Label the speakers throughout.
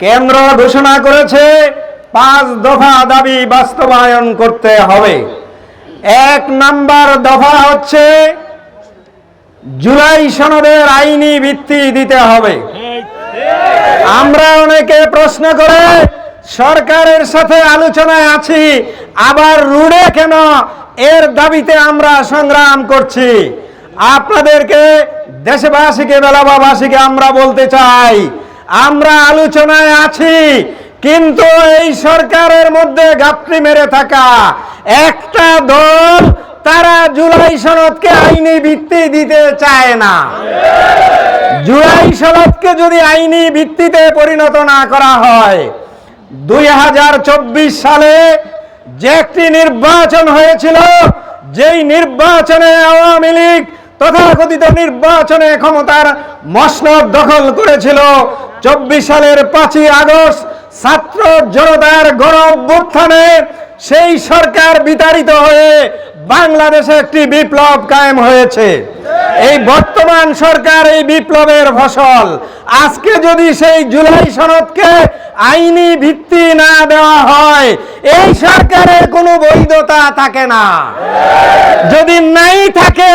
Speaker 1: কেন্দ্র ঘোষণা করেছে 5 দফা দাবি বাস্তবায়ন করতে হবে। 1 নাম্বার দফা হচ্ছে জুলাই সনদের আইনি ভিত্তি দিতে হবে। আমরা অনেকে প্রশ্ন করে সরকারের সাথে আলোচনায় আছি, আবার রুড়ে কেন এর দাবিতে আমরা সংগ্রাম করছি। আপনাদেরকে, দেশবাসীকে, বেলাবাসীকে আমরা বলতে চাই, আমরা আলোচনায় আছি, কিন্তু এই সরকারের মধ্যে গাপটি মেরে থাকা একটা দল, তারা জুলাই সনদকে আইনি ভিত্তি দিতে চায় না। জুলাই সনদকে যদি আইনি ভিত্তিতে পরিণত না করা হয়, 2024 সালে যে একটি নির্বাচন হয়েছিল, যেই নির্বাচনে আওয়ামী লীগ তথাকথিত নির্বাচনে ক্ষমতার মসনদ দখল করেছিল, 24 সালের 5ই আগস্ট ছাত্র জনতার গণ অভ্যুত্থানে সেই সরকার বিতাড়িত হয়ে বাংলাদেশে একটি বিপ্লব কায়েম হয়েছে। এই বর্তমান সরকার এই বিপ্লবের ফসল। আজকে যদি সেই জুলাই সনদকে আইনি ভিত্তি না দেওয়া হয়, এই সরকারের কোনো বৈধতা থাকে না। যদি নাই থাকে,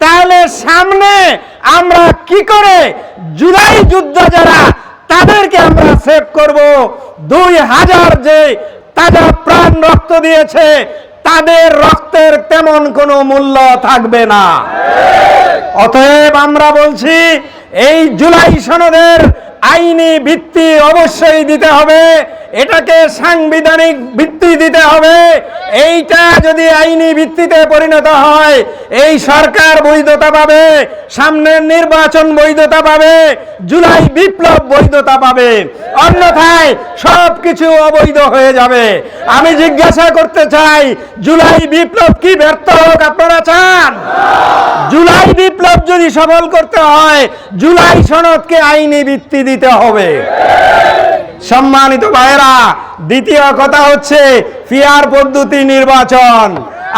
Speaker 1: তাহলে সামনে আমরা কি করে জুলাই যুদ্ধ যারা, তাদেরকে আমরা সেভ করব? 2000 যে তাজা প্রাণ রক্ত দিয়েছে, তাদের রক্তের তেমন কোনো মূল্য থাকবে না। অতএব আমরা বলছি, এই জুলাই সনদের আইনি ভিত্তি অবশ্যই দিতে হবে, এটাকে সাংবিধানিক ভিত্তি দিতে হবে। এইটা যদি আইনি ভিত্তিতে পরিণত হয়, এই সরকার বৈধতা পাবে, সামনের নির্বাচন বৈধতা পাবে, জুলাই বিপ্লব বৈধতা পাবে। অন্যথায় সব কিছু অবৈধ হয়ে যাবে। আমি জিজ্ঞাসা করতে চাই, জুলাই বিপ্লব কি ব্যর্থ হোক আপনারা চান? জুলাই বিপ্লব যদি সফল করতে হয়, জুলাই সনদকে আইনি ভিত্তি দিতে হবে। সম্মানিত ভাইরা, দ্বিতীয় কথা হচ্ছে পিআর পদ্ধতি নির্বাচন।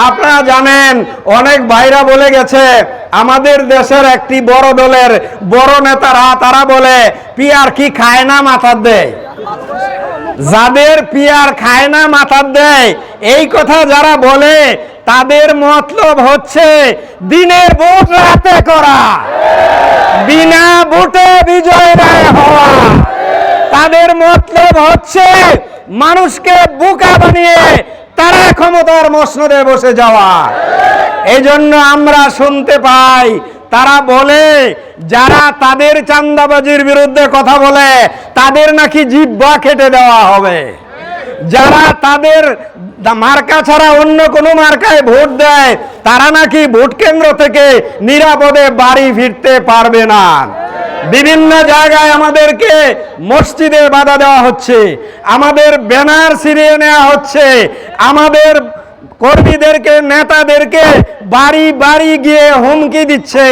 Speaker 1: আপনারা জানেন, অনেক ভাইরা বলে গেছে, আমাদের দেশের একটি বড় দলের বড় নেতারা তারা বলে পিআর কি খায় না মাথার দেয়। যাদের পিআর খায় না মাথার দেয়, এই কথা যারা বলে, তাদের মতলব হচ্ছে দিনের ভোট রাতে করা, বিনা ভোটে বিজয় রায় হওয়া। তাদের মতলব হচ্ছে মানুষকে বোকা বানিয়ে তারা ক্ষমতার মসনদে বসে যাওয়া। এই জন্য আমরা শুনতে পাই, তারা বলে যারা তাদের চাঁদাবাজির বিরুদ্ধে কথা বলে, তাদের নাকি জিহ্বা কেটে দেওয়া হবে। যারা তাদের মার্কা ছাড়া অন্য কোনো মার্কায় ভোট দেয়, তারা নাকি ভোট কেন্দ্র থেকে নিরাপদে বাড়ি ফিরতে পারবে না। বিভিন্ন জায়গায় আমাদেরকে মসজিদে বাধা দেওয়া হচ্ছে, আমাদের ব্যানার ছিঁড়িয়ে নেওয়া হচ্ছে, আমাদের কর্মীদেরকে, নেতাদেরকে বাড়ি বাড়ি গিয়ে হুমকি দিচ্ছে।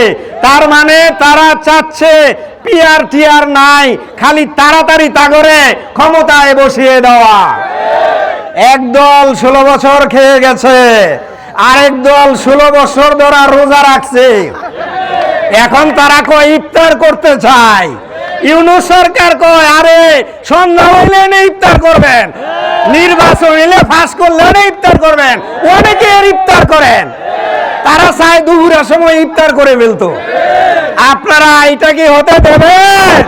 Speaker 1: তার মানে তারা চাচ্ছে পিআর টিআর নাই, খালি তাড়াতাড়ি তাগরে ক্ষমতায় বসিয়ে দেওয়া। একদল 16 বছর খেয়ে গেছে, আরেক দল 16 বছর ধরে রোজা রাখছে। এখন তারা কয় ইফতার করতে চায়। ইউনূস সরকার কয়, আরে সন্ধ্যা হইলে ইফতার করবেন, নির্বাচন হইলে ফাঁস করলে ইফতার করবেন। অনেকে ইফতার করেন, তারা চায় দুপুরের সময় ইফতার করে ফেলতো। আপনারা এটা কি হতে দেবেন?